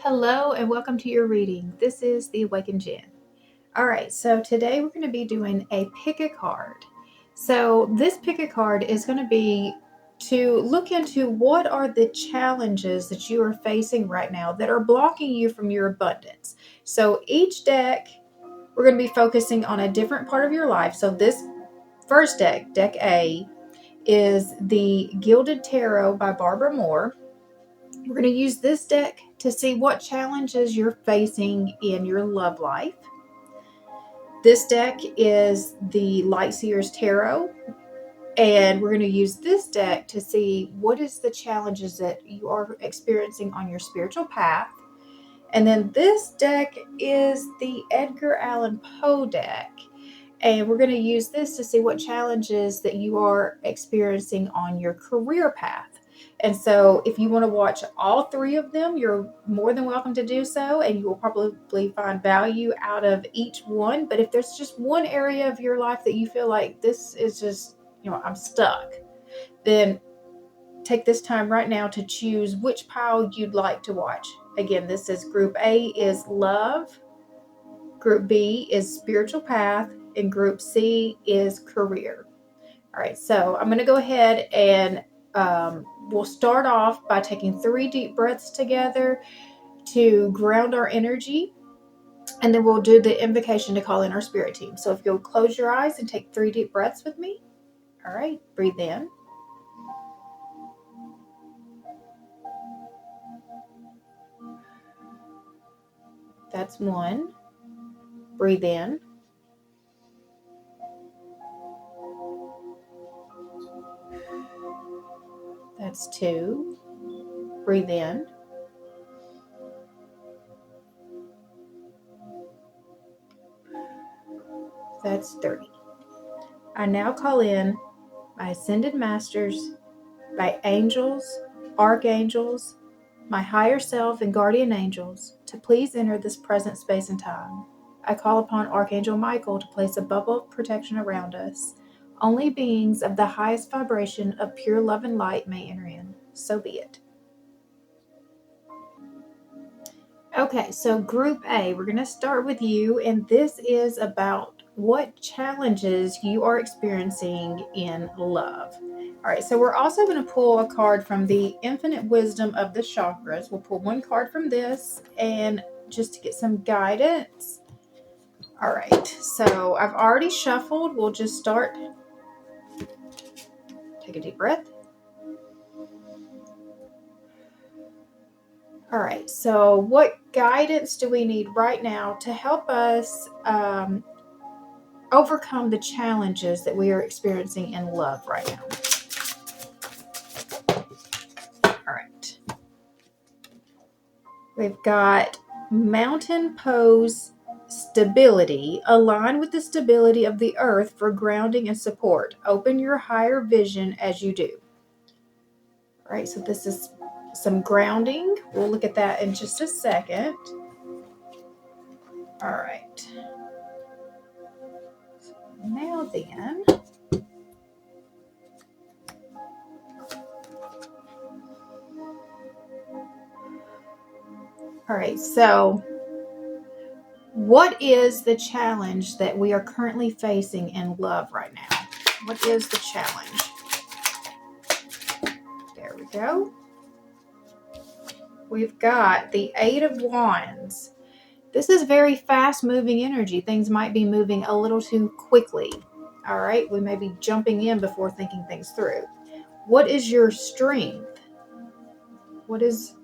Hello and welcome to your reading. This is the Awakened Jen. All right, so today we're going to be doing a pick a card. So this pick a card is going to be to look into what are the challenges that you are facing right now that are blocking you from your abundance. So each deck, we're going to be focusing on a different part of your life. So this first deck, deck A, is the Gilded Tarot by Barbara Moore. We're going to use this deck to see what challenges you're facing in your love life. This deck is the Light Seer's Tarot, and we're going to use this deck to see what is the challenges that you are experiencing on your spiritual path. And then this deck is the Edgar Allan Poe deck, and we're going to use this to see what challenges that you are experiencing on your career path. And so if you want to watch all three of them, you're more than welcome to do so, and you will probably find value out of each one. But if there's just one area of your life that you feel like this is just, I'm stuck, then take this time right now to choose which pile you'd like to watch. Again, this is Group A is love, Group B is spiritual path, and Group C is career. All right, so I'm going to go ahead and we'll start off by taking 3 deep breaths together to ground our energy, and then we'll do the invocation to call in our spirit team. So if you'll close your eyes and take 3 deep breaths with me. All right, breathe in. That's 1. Breathe in. That's 2. Breathe in. That's 3. I now call in my ascended masters, my angels, archangels, my higher self, and guardian angels to please enter this present space and time. I call upon Archangel Michael to place a bubble of protection around us. Only beings of the highest vibration of pure love and light may enter in. So be it. Okay, so Group A, we're going to start with you, and this is about what challenges you are experiencing in love. All right, so we're also going to pull a card from the Infinite Wisdom of the Chakras. We'll pull 1 card from this, and just to get some guidance. All right, so I've already shuffled. We'll just start. Take a deep breath. All right, so what guidance do we need right now to help us overcome the challenges that we are experiencing in love right now? All right. We've got mountain pose stability. Align with the stability of the earth for grounding and support. Open your higher vision as you do. All right, so this is some grounding. We'll look at that in just a second. All right. So now then, all right, so what is the challenge that we are currently facing in love right now? What is the challenge? There we go. We've got the 8 of Wands. This is very fast-moving energy. Things might be moving a little too quickly. All right, we may be jumping in before thinking things through. What is your strength? What is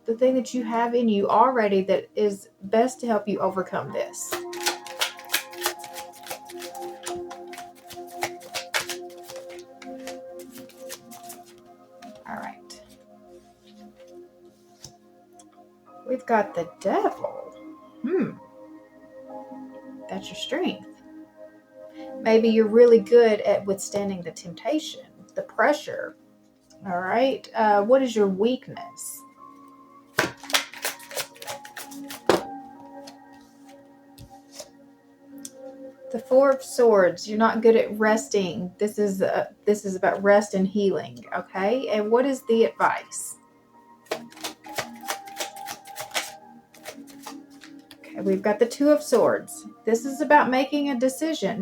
the thing that you have in you already that is best to help you overcome this? All right. We've got the Devil. That's your strength. Maybe you're really good at withstanding the temptation, the pressure. All right. What is your weakness? The 4 of Swords. You're not good at resting. This is about rest and healing. Okay. And what is the advice? Okay, we've got the Two of Swords. This is about making a decision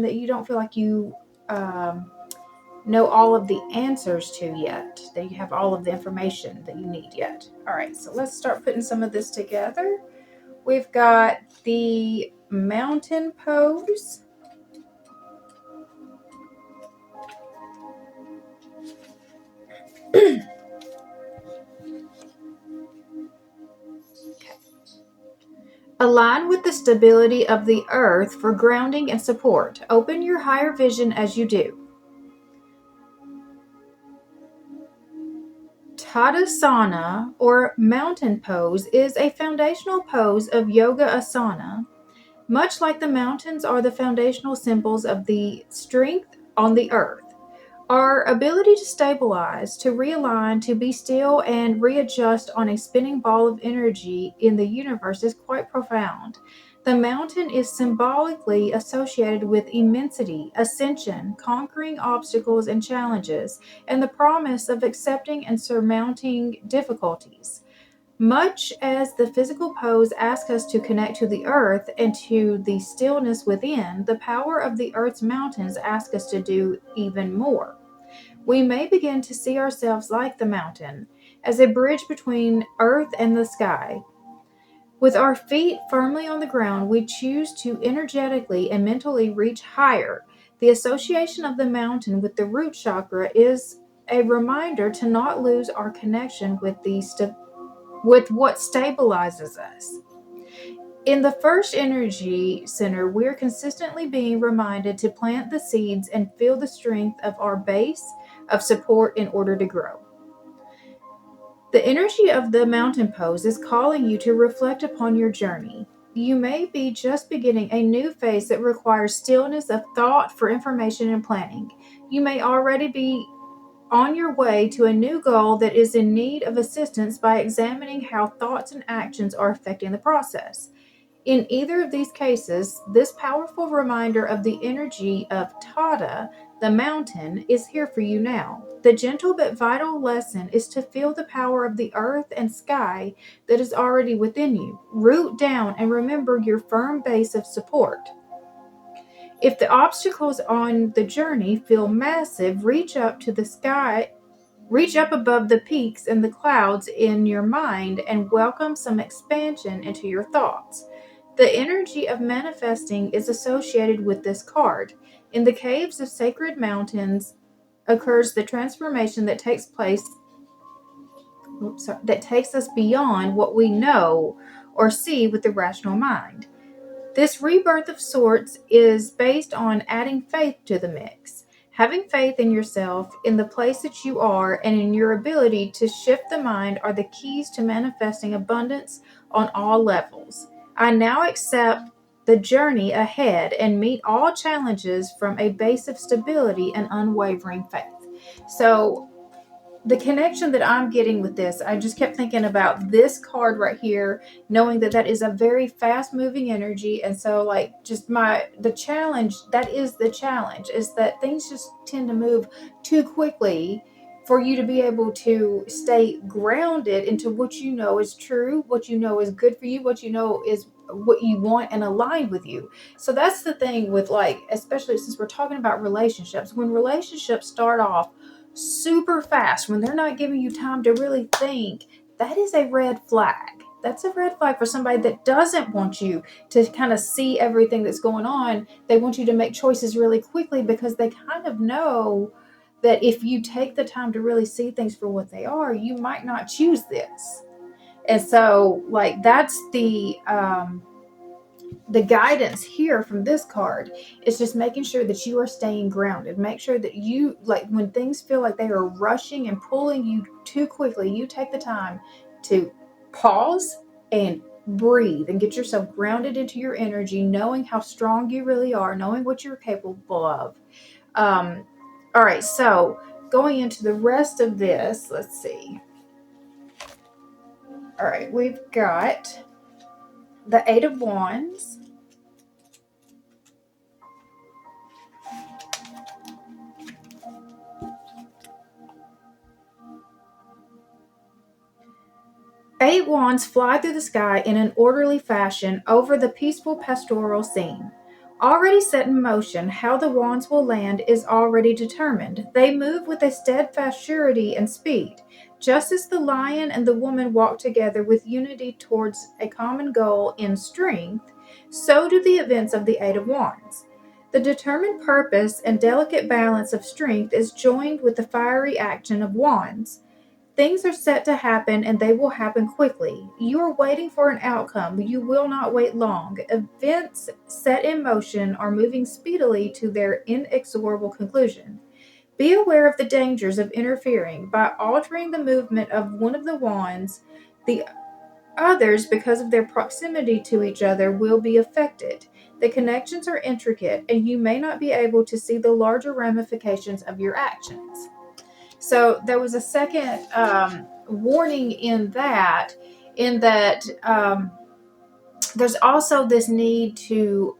that you don't feel like you know all of the answers to yet, that you have all of the information that you need yet. All right, so let's start putting some of this together. We've got the mountain pose. Align with the stability of the earth for grounding and support. Open your higher vision as you do. Tadasana, or mountain pose, is a foundational pose of yoga asana. Much like the mountains are the foundational symbols of the strength on the earth. Our ability to stabilize, to realign, to be still, and readjust on a spinning ball of energy in the universe is quite profound. The mountain is symbolically associated with immensity, ascension, conquering obstacles and challenges, and the promise of accepting and surmounting difficulties. Much as the physical pose asks us to connect to the earth and to the stillness within, the power of the earth's mountains asks us to do even more. We may begin to see ourselves like the mountain, as a bridge between earth and the sky. With our feet firmly on the ground, we choose to energetically and mentally reach higher. The association of the mountain with the root chakra is a reminder to not lose our connection with with what stabilizes us. In the first energy center, we're consistently being reminded to plant the seeds and feel the strength of our base of support in order to grow. The energy of the mountain pose is calling you to reflect upon your journey. You may be just beginning a new phase that requires stillness of thought for information and planning. You may already be on your way to a new goal that is in need of assistance by examining how thoughts and actions are affecting the process. In either of these cases, this powerful reminder of the energy of Tada, the mountain, is here for you now. The gentle but vital lesson is to feel the power of the earth and sky that is already within you. Root down and remember your firm base of support. If the obstacles on the journey feel massive, reach up to the sky. Reach up above the peaks and the clouds in your mind and welcome some expansion into your thoughts. The energy of manifesting is associated with this card. In the caves of sacred mountains occurs the transformation that takes us beyond what we know or see with the rational mind. This rebirth of sorts is based on adding faith to the mix. Having faith in yourself, in the place that you are, and in your ability to shift the mind are the keys to manifesting abundance on all levels. I now accept the journey ahead and meet all challenges from a base of stability and unwavering faith. So, the connection that I'm getting with this, I just kept thinking about this card right here, knowing that that is a very fast moving energy. And so like just the challenge, that is the challenge, is that things just tend to move too quickly for you to be able to stay grounded into what you know is true, what you know is good for you, what you know is what you want and aligned with you. So that's the thing with like, especially since we're talking about relationships, when relationships start off super fast, when they're not giving you time to really think, that is a red flag. That's a red flag for somebody that doesn't want you to kind of see everything that's going on. They want you to make choices really quickly because they kind of know that if you take the time to really see things for what they are, you might not choose this. And so like that's the guidance here from this card is just making sure that you are staying grounded. Make sure that you, like when things feel like they are rushing and pulling you too quickly, you take the time to pause and breathe and get yourself grounded into your energy, knowing how strong you really are, knowing what you're capable of. All right, so going into the rest of this, let's see. All right, we've got the Eight of Wands. 8 wands fly through the sky in an orderly fashion over the peaceful pastoral scene. Already set in motion, how the wands will land is already determined. They move with a steadfast surety and speed. Just as the lion and the woman walk together with unity towards a common goal in strength, so do the events of the 8 of Wands. The determined purpose and delicate balance of strength is joined with the fiery action of Wands. Things are set to happen and they will happen quickly. You are waiting for an outcome. You will not wait long. Events set in motion are moving speedily to their inexorable conclusion. Be aware of the dangers of interfering. By altering the movement of one of the wands, the others, because of their proximity to each other, will be affected. The connections are intricate, and you may not be able to see the larger ramifications of your actions. So there was a second warning in that there's also this need to,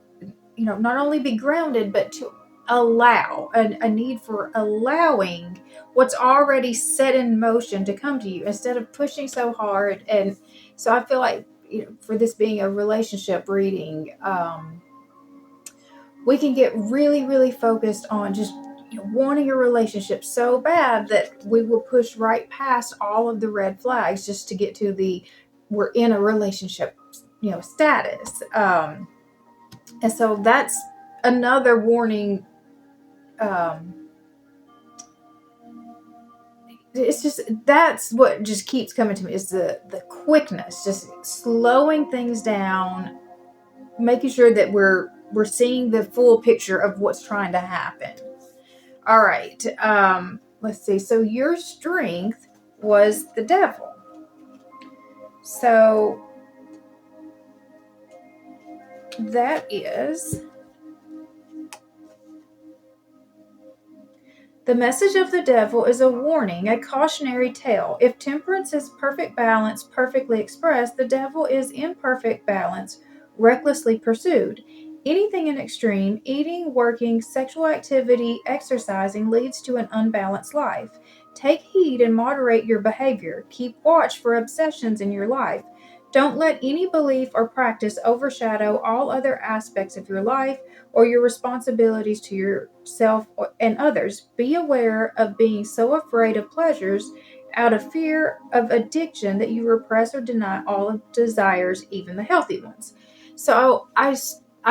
not only be grounded, but to allow, a need for allowing what's already set in motion to come to you instead of pushing so hard. And so I feel like, for this being a relationship reading, we can get really, really focused on just wanting a relationship so bad that we will push right past all of the red flags just to get to we're in a relationship, status. And so that's another warning. It's just, that's what just keeps coming to me, is the quickness, just slowing things down, making sure that we're seeing the full picture of what's trying to happen. All right. Let's see. So your strength was the devil. So that is the message of the devil is a warning, a cautionary tale. If temperance is perfect balance, perfectly expressed, the devil is imperfect balance, recklessly pursued. Anything in extreme, eating, working, sexual activity, exercising, leads to an unbalanced life. Take heed and moderate your behavior. Keep watch for obsessions in your life. Don't let any belief or practice overshadow all other aspects of your life or your responsibilities to yourself and others. Be aware of being so afraid of pleasures out of fear of addiction that you repress or deny all of desires, even the healthy ones. So I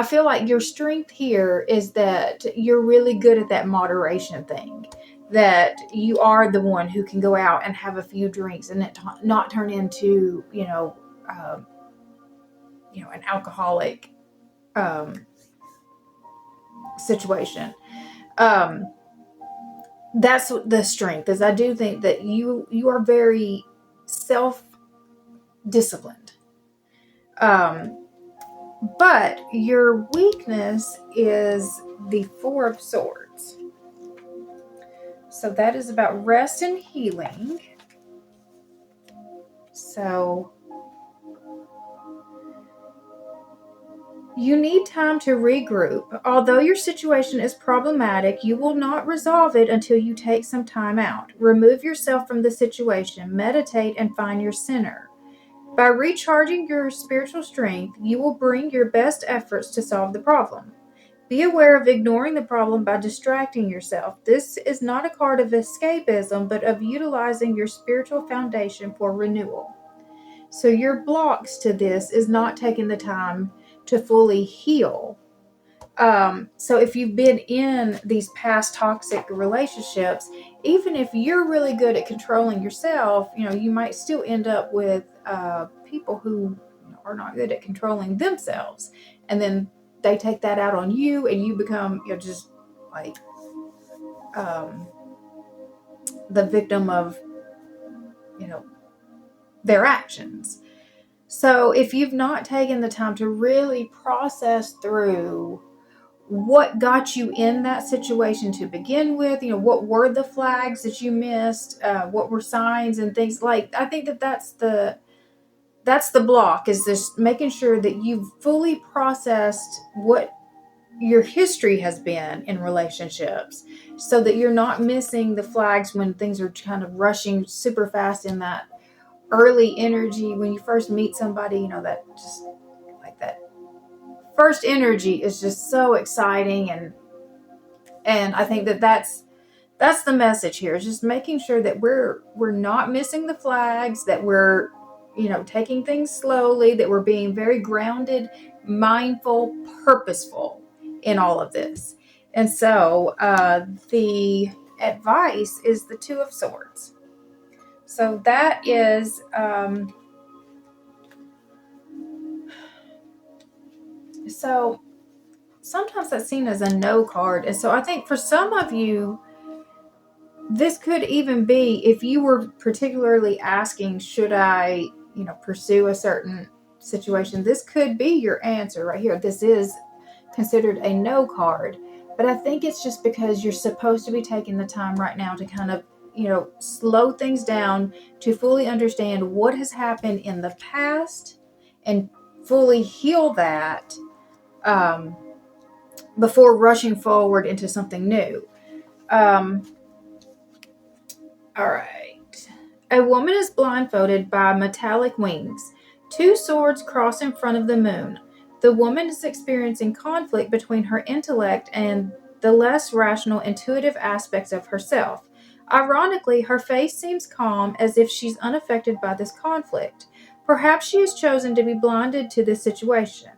feel like your strength here is that you're really good at that moderation thing, that you are the one who can go out and have a few drinks and it not turn into, an alcoholic situation. That's the strength, is I do think that you are very self-disciplined. But your weakness is the 4 of Swords. So that is about rest and healing. So you need time to regroup. Although your situation is problematic, you will not resolve it until you take some time out. Remove yourself from the situation, meditate, and find your center. By recharging your spiritual strength, you will bring your best efforts to solve the problem. Be aware of ignoring the problem by distracting yourself. This is not a card of escapism, but of utilizing your spiritual foundation for renewal. So your blocks to this is not taking the time to fully heal. So if you've been in these past toxic relationships, even if you're really good at controlling yourself, you might still end up with people who are not good at controlling themselves. And then they take that out on you and you become, just like the victim of, their actions. So if you've not taken the time to really process through what got you in that situation to begin with, what were the flags that you missed, what were signs and things, like, I think that's the block, is this making sure that you've fully processed what your history has been in relationships, so that you're not missing the flags when things are kind of rushing super fast in that early energy when you first meet somebody, you know, that just like that first energy is just so exciting. And I think that that's the message here, is just making sure that we're not missing the flags, that we're, you know, taking things slowly, that we're being very grounded, mindful, purposeful in all of this. And so the advice is the Two of Swords. So that is so sometimes that's seen as a no card. And so I think for some of you, this could even be if you were particularly asking, should I, you know, pursue a certain situation? This could be your answer right here. This is considered a no card, but I think it's just because you're supposed to be taking the time right now to kind of, you know, slow things down, to fully understand what has happened in the past and fully heal that before rushing forward into something new. All right. A woman is blindfolded by metallic wings. Two swords cross in front of the moon. The woman is experiencing conflict between her intellect and the less rational, intuitive aspects of herself. Ironically, her face seems calm, as if she's unaffected by this conflict. Perhaps she has chosen to be blinded to this situation.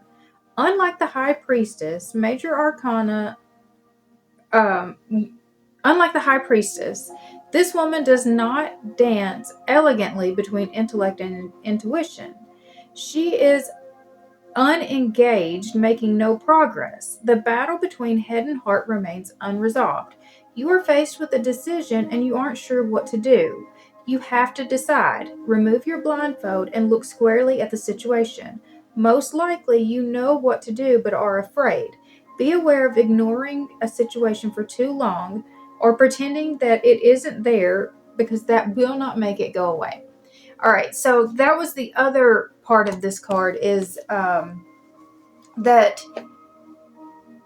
Unlike the High Priestess, Major Arcana, um, unlike the High Priestess, this woman does not dance elegantly between intellect and intuition. She is unengaged, making no progress. The battle between head and heart remains unresolved. You are faced with a decision and you aren't sure what to do. You have to decide. Remove your blindfold and look squarely at the situation. Most likely, you know what to do but are afraid. Be aware of ignoring a situation for too long or pretending that it isn't there, because that will not make it go away. All right, so that was the other part of this card, is that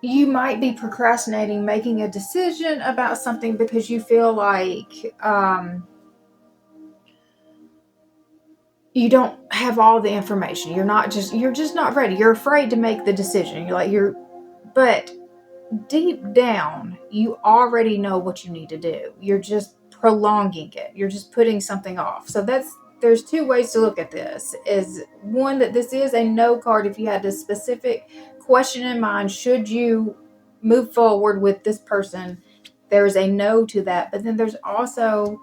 you might be procrastinating making a decision about something because you feel like you don't have all the information. You're just not ready. You're afraid to make the decision. But deep down, you already know what you need to do. You're just prolonging it. You're just putting something off. So there's two ways to look at this. Is one, that this is a no card if you had a specific question in mind. Should you move forward with this person? There's a no to that. But then there's also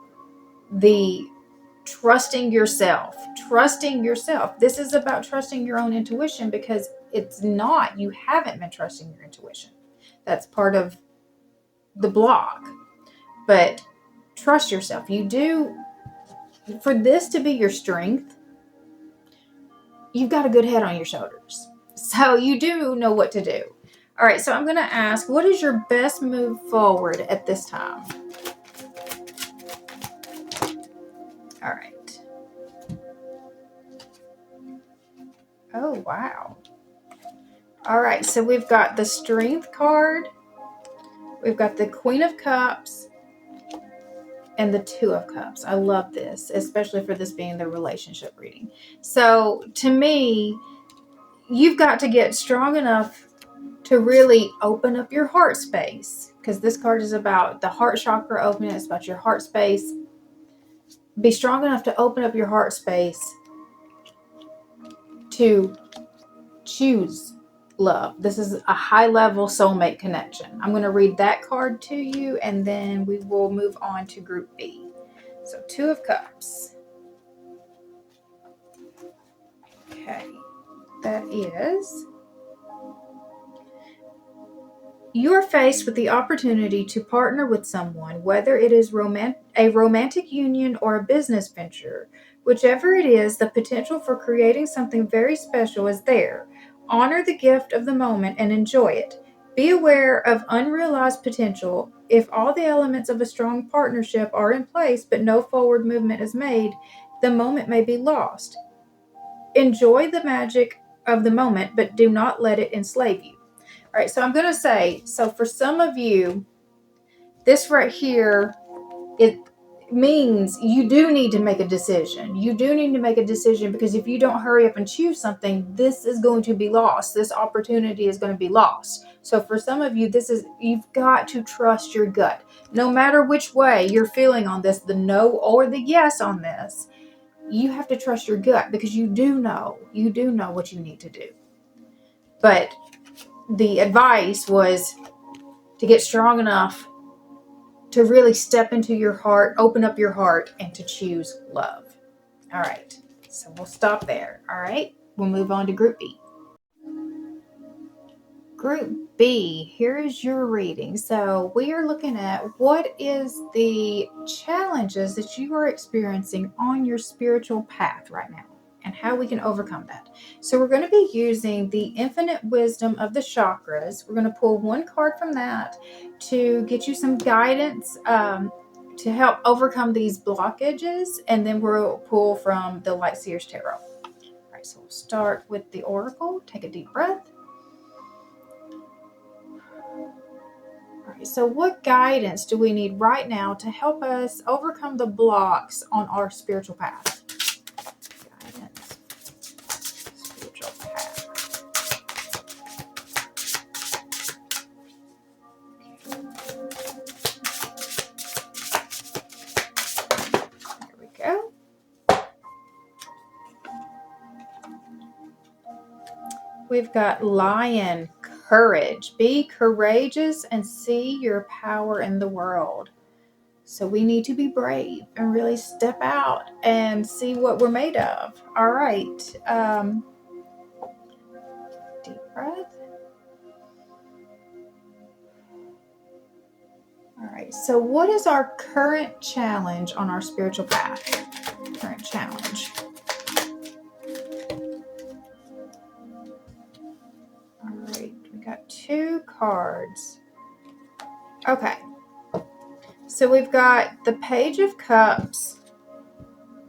the trusting yourself. Trusting yourself. This is about trusting your own intuition, because you haven't been trusting your intuition. That's part of the block. But trust yourself. For this to be your strength, you've got a good head on your shoulders. So you do know what to do. All right, so I'm going to ask, what is your best move forward at this time? All right. Oh, wow. All right, so we've got the Strength card. We've got the Queen of Cups and the Two of Cups. I love this, especially for this being the relationship reading. So to me, you've got to get strong enough to really open up your heart space, because this card is about the heart chakra opening. It's about your heart space. Be strong enough to open up your heart space to choose love. This is a high-level soulmate connection. I'm going to read that card to you, and then we will move on to Group B. So, Two of Cups. Okay. That is, you are faced with the opportunity to partner with someone, whether it is a romantic union or a business venture. Whichever it is, the potential for creating something very special is there. Honor the gift of the moment and enjoy it. Be aware of unrealized potential. If all the elements of a strong partnership are in place but no forward movement is made, the moment may be lost. Enjoy the magic of the moment, but do not let it enslave you. All right, so I'm going to say, so for some of you, this right here, means you do need to make a decision. You do need to make a decision, because if you don't hurry up and choose something, this is going to be lost. This opportunity is going to be lost. So for some of you, you've got to trust your gut. No matter which way you're feeling on this, the no or the yes on this, you have to trust your gut, because you do know what you need to do. But the advice was to get strong enough to really step into your heart, open up your heart, and to choose love. All right, so we'll stop there. All right, we'll move on to Group B. Group B, here is your reading. So we are looking at what is the challenges that you are experiencing on your spiritual path right now, and how we can overcome that. So we're going to be using the infinite wisdom of the chakras. We're going to pull one card from that to get you some guidance to help overcome these blockages, and then we'll pull from the Light Seer's Tarot. All right, so we'll start with the Oracle. Take a deep breath. All right, so what guidance do we need right now to help us overcome the blocks on our spiritual path? Guidance, spiritual path. There we go. We've got Lion, courage. Be courageous and see your power in the world. So we need to be brave and really step out and see what we're made of. All right. Deep breath. All right. So what is our current challenge on our spiritual path? Current challenge. All right. We got 2 cards. Okay. So we've got the Page of Cups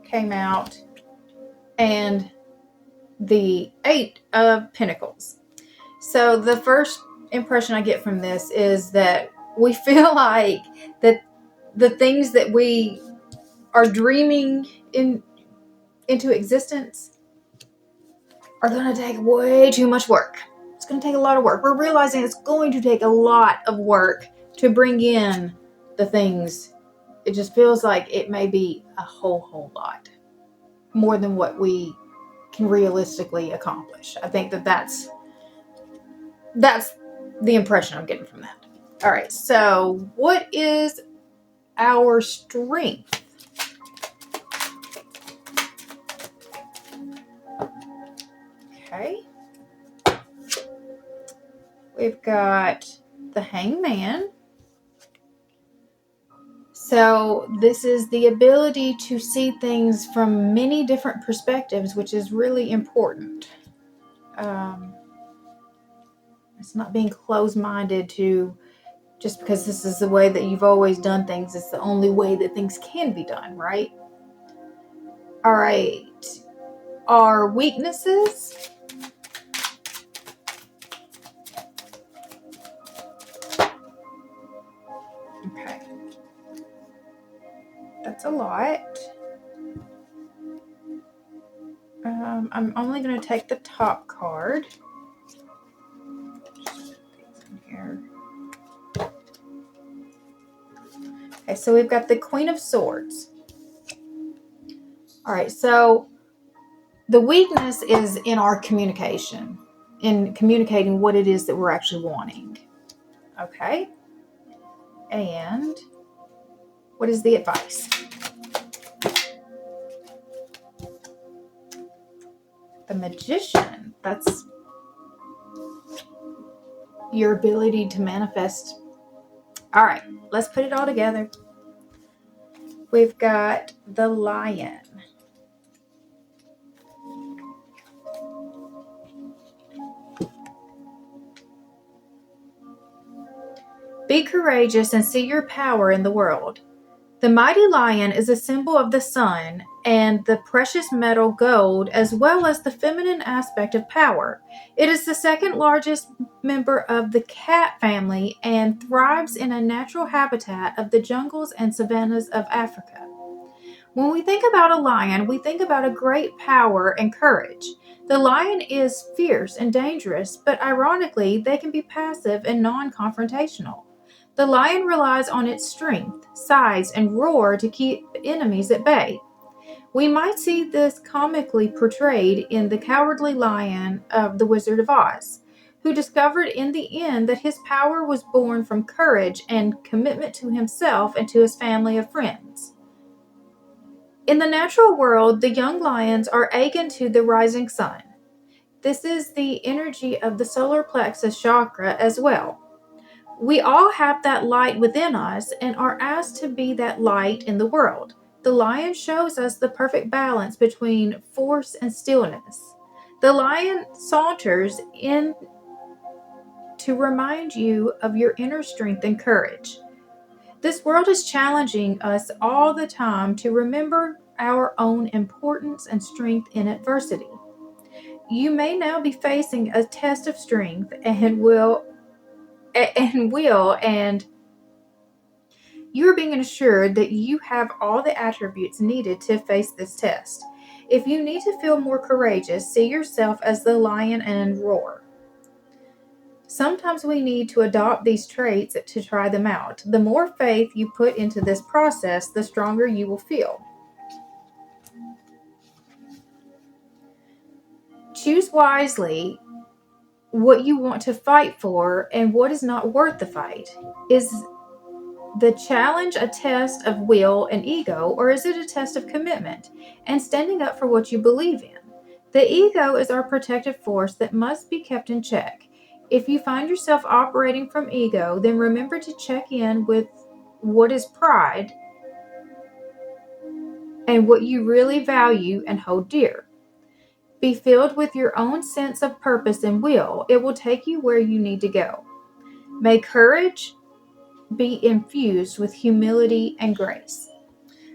came out, and the 8 of Pentacles. So the first impression I get from this is that we feel like that the things that we are dreaming into existence are going to take way too much work. It's going to take a lot of work. We're realizing it's going to take a lot of work to bring in the things. It just feels like it may be a whole lot more than what we can realistically accomplish. I think that's the impression I'm getting from that. All right, so what is our strength? Okay. We've got the Hangman. So this is the ability to see things from many different perspectives, which is really important. It's not being closed-minded to just because this is the way that you've always done things. It's the only way that things can be done, right? All right. Our weaknesses. Okay. That's a lot. I'm only going to take the top card. Here. Okay, so we've got the Queen of Swords. All right, so the weakness is in our communication, in communicating what it is that we're actually wanting. Okay. And what is the advice? The Magician. That's your ability to manifest. All right, let's put it all together. We've got the Lion. Be courageous and see your power in the world. The mighty lion is a symbol of the sun and the precious metal gold, as well as the feminine aspect of power. It is the second largest member of the cat family and thrives in a natural habitat of the jungles and savannas of Africa. When we think about a lion, we think about a great power and courage. The lion is fierce and dangerous, but ironically, they can be passive and non-confrontational. The lion relies on its strength, size, and roar to keep enemies at bay. We might see this comically portrayed in the Cowardly Lion of The Wizard of Oz, who discovered in the end that his power was born from courage and commitment to himself and to his family of friends. In the natural world, the young lions are akin to the rising sun. This is the energy of the solar plexus chakra as well. We all have that light within us and are asked to be that light in the world. The lion shows us the perfect balance between force and stillness. The lion saunters in to remind you of your inner strength and courage. This world is challenging us all the time to remember our own importance and strength in adversity. You may now be facing a test of strength and you're being assured that you have all the attributes needed to face this test. If you need to feel more courageous, see yourself as the lion and roar. Sometimes we need to adopt these traits to try them out. The more faith you put into this process, the stronger you will feel. Choose wisely what you want to fight for and what is not worth the fight. Is the challenge a test of will and ego, or is it a test of commitment and standing up for what you believe in? The ego is our protective force that must be kept in check. If you find yourself operating from ego, then remember to check in with what is pride and what you really value and hold dear. Be filled with your own sense of purpose and will. It will take you where you need to go. May courage be infused with humility and grace.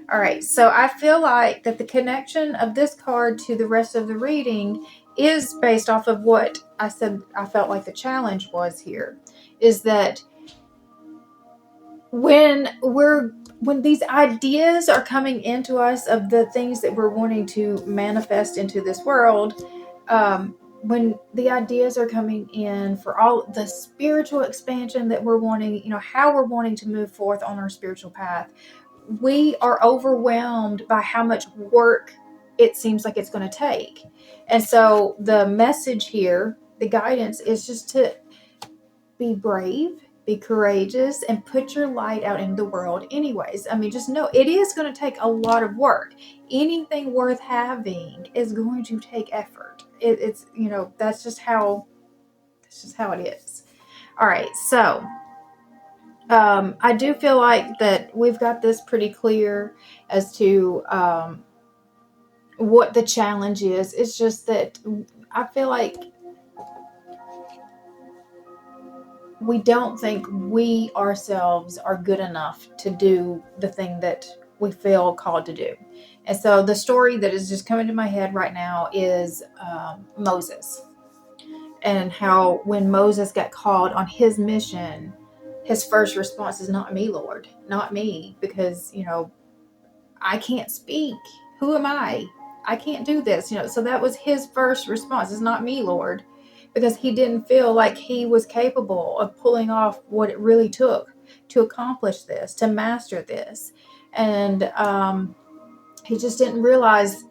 All right, so I feel like that the connection of this card to the rest of the reading is based off of what I said I felt like the challenge was here, is that when these ideas are coming into us of the things that we're wanting to manifest into this world, when the ideas are coming in for all the spiritual expansion that we're wanting, how we're wanting to move forth on our spiritual path, we are overwhelmed by how much work it seems like it's going to take. And so the message here, the guidance, is just to be brave, be courageous, and put your light out in the world anyways. I mean, just know it is going to take a lot of work. Anything worth having is going to take effort. It's that's just how it is. All right, so I do feel like that we've got this pretty clear as to what the challenge is. It's just that I feel like we don't think we ourselves are good enough to do the thing that we feel called to do. And so the story that is just coming to my head right now is Moses, and how when Moses got called on his mission, his first response is, "Not me, Lord, not me, because I can't speak. Who am I? I can't do this." So that was his first response, is, "Not me, Lord," because he didn't feel like he was capable of pulling off what it really took to accomplish this, to master this. And he just didn't realize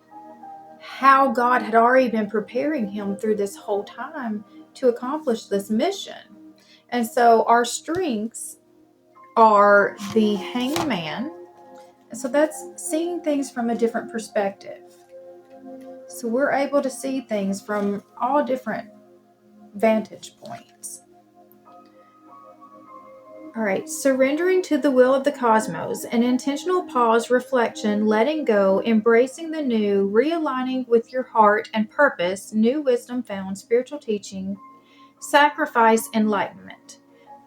how God had already been preparing him through this whole time to accomplish this mission. And so our strengths are the hangman. And so that's seeing things from a different perspective. So we're able to see things from all different vantage points. All right, surrendering to the will of the cosmos, an intentional pause, reflection, letting go, embracing the new, realigning with your heart and purpose, new wisdom found, spiritual teaching, sacrifice, enlightenment.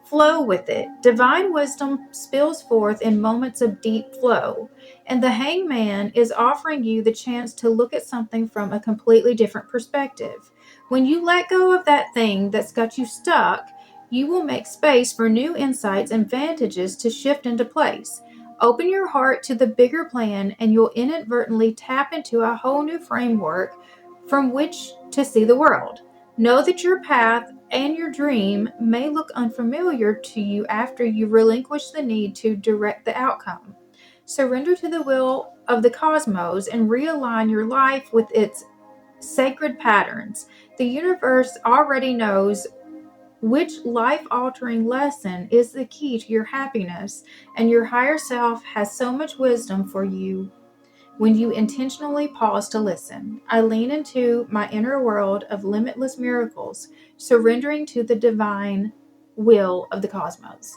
Flow with it. Divine wisdom spills forth in moments of deep flow, and the hangman is offering you the chance to look at something from a completely different perspective. When you let go of that thing that's got you stuck, you will make space for new insights and vantages to shift into place. Open your heart to the bigger plan, and you'll inadvertently tap into a whole new framework from which to see the world. Know that your path and your dream may look unfamiliar to you after you relinquish the need to direct the outcome. Surrender to the will of the cosmos and realign your life with its sacred patterns. The universe already knows which life-altering lesson is the key to your happiness, and your higher self has so much wisdom for you when you intentionally pause to listen. I lean into my inner world of limitless miracles, surrendering to the divine will of the cosmos.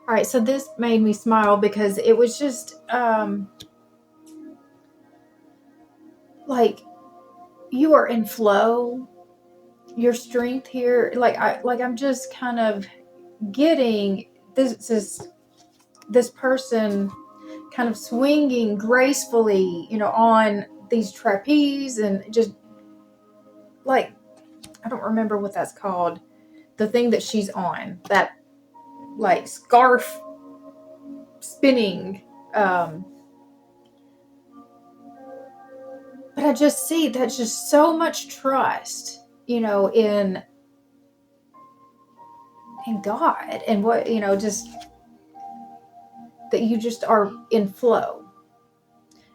All right, so this made me smile because it was just like you are in flow. Your strength here, I'm just kind of getting this person kind of swinging gracefully, on these trapeze, and just like, I don't remember what that's called. The thing that she's on, that like scarf spinning. But I just see that's just so much trust, in God, and what, just that you just are in flow,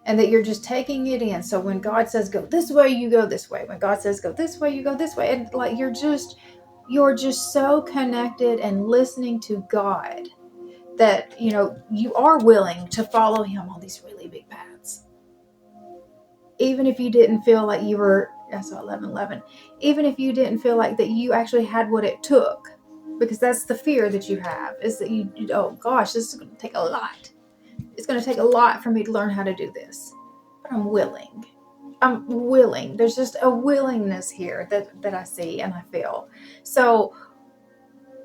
and that you're just taking it in. So when God says go this way, you go this way. When God says go this way, you go this way. And like you're just so connected and listening to God that you are willing to follow him on these really big paths. Even if you didn't feel like you were, I saw 11:11. Even if you didn't feel like that you actually had what it took, because that's the fear that you have, is that you oh gosh, this is going to take a lot. It's going to take a lot for me to learn how to do this. But I'm willing. There's just a willingness here that I see and I feel. So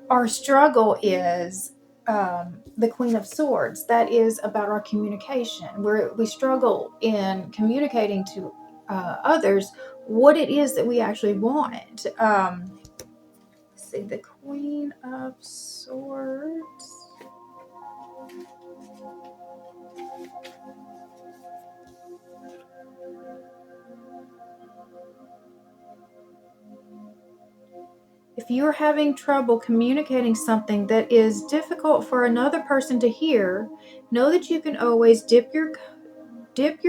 our struggle is the Queen of Swords. That is about our communication. We struggle in communicating to others what it is that we actually want. Let's see, the Queen of Swords. If you're having trouble communicating something that is difficult for another person to hear, know that you can always dip your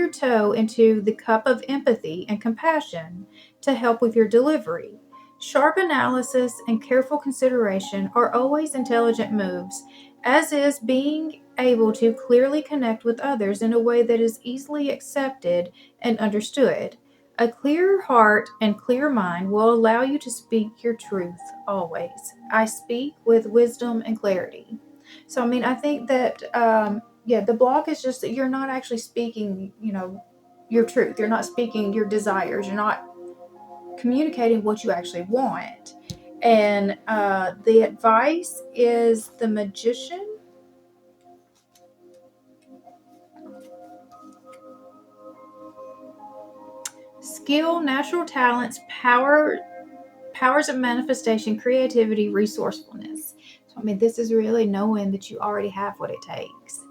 toe into the cup of empathy and compassion to help with your delivery. Sharp analysis and careful consideration are always intelligent moves, as is being able to clearly connect with others in a way that is easily accepted and understood. A clear heart and clear mind will allow you to speak your truth always. I speak with wisdom and clarity. So, I think that, the block is just that you're not actually speaking, your truth. You're not speaking your desires. You're not communicating what you actually want. And the advice is the Magician. Skill, natural talents, powers of manifestation, creativity, resourcefulness. So, this is really knowing that you already have what it takes.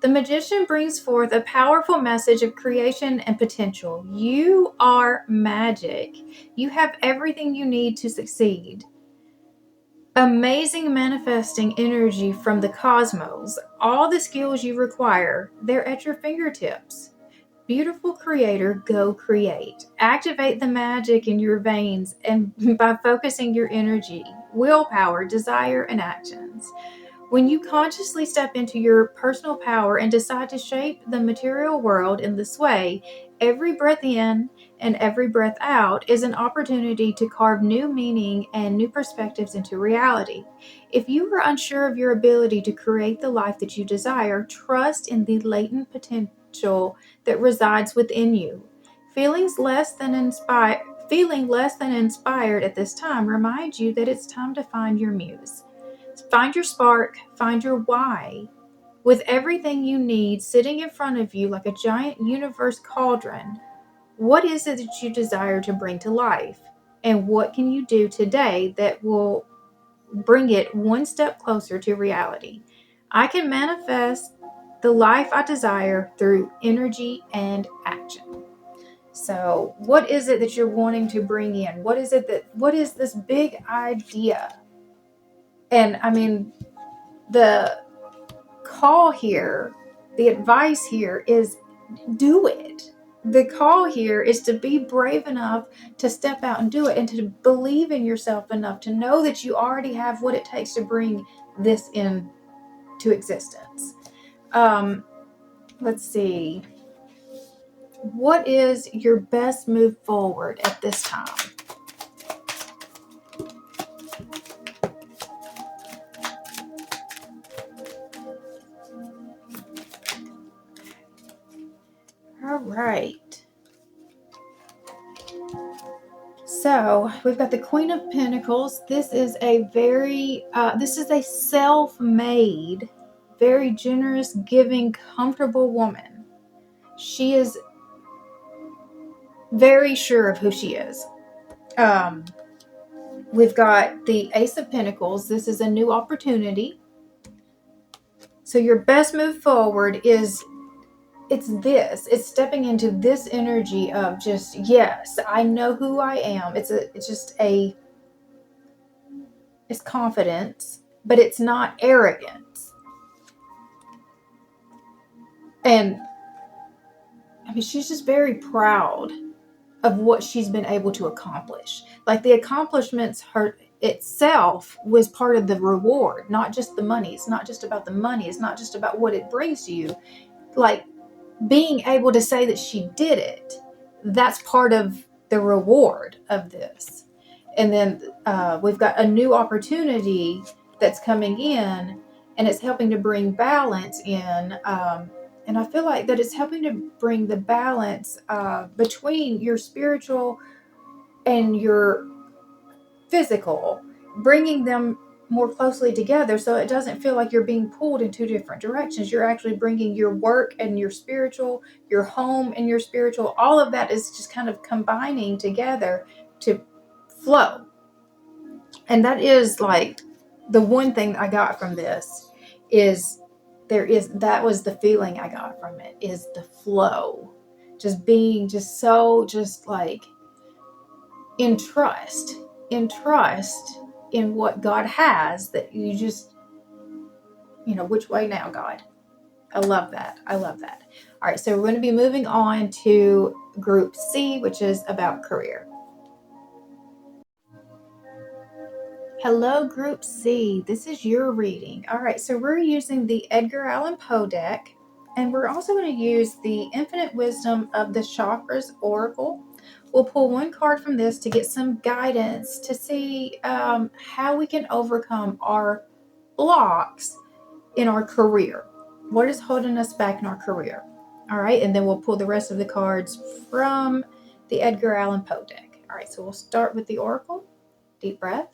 The Magician brings forth a powerful message of creation and potential. You are magic. You have everything you need to succeed. Amazing manifesting energy from the cosmos. All the skills you require, they're at your fingertips. Beautiful creator, go create. Activate the magic in your veins and by focusing your energy, willpower, desire, and actions. When you consciously step into your personal power and decide to shape the material world in this way, every breath in and every breath out is an opportunity to carve new meaning and new perspectives into reality. If you are unsure of your ability to create the life that you desire, trust in the latent potential that resides within you. Feeling less than inspired at this time reminds you that it's time to find your muse. Find your spark, find your why. With everything you need sitting in front of you like a giant universe cauldron, what is it that you desire to bring to life? And what can you do today that will bring it one step closer to reality? I can manifest the life I desire through energy and action. So what is it that you're wanting to bring in? What is this big idea? And I mean, the call here, the advice here is do it. The call here is to be brave enough to step out and do it, and to believe in yourself enough to know that you already have what it takes to bring this into existence. Let's see. What is your best move forward at this time? All right. So we've got the Queen of Pentacles. This is a self-made, very generous, giving, comfortable woman. She is very sure of who she is. We've got the Ace of Pentacles. This is a new opportunity. So your best move forward is it's stepping into this energy of just, yes, I know who I am. It's confidence, but it's not arrogance. And I mean, she's just very proud of what she's been able to accomplish. Like, the accomplishments itself was part of the reward, not just the money. It's not just about the money. It's not just about what it brings to you. Like, being able to say that she did it, that's part of the reward of this. And then we've got a new opportunity that's coming in, and it's helping to bring balance in. And I feel like that it's helping to bring the balance between your spiritual and your physical, bringing them more closely together, so it doesn't feel like you're being pulled in two different directions. You're actually bringing your work and your spiritual, your home and your spiritual, all of that is just kind of combining together to flow. And that is like the one thing I got from this that was the feeling I got from it, is the flow. Just being just so, just like in trust in what God has, that you just, which way now, God? I love that. All right, so we're going to be moving on to Group C, which is about career. Hello, Group C. This is your reading. All right, so we're using the Edgar Allan Poe deck, and we're also going to use the Infinite Wisdom of the Chakras Oracle. We'll pull one card from this to get some guidance to see how we can overcome our blocks in our career. What is holding us back in our career? All right, and then we'll pull the rest of the cards from the Edgar Allan Poe deck. All right, so we'll start with the Oracle. Deep breath.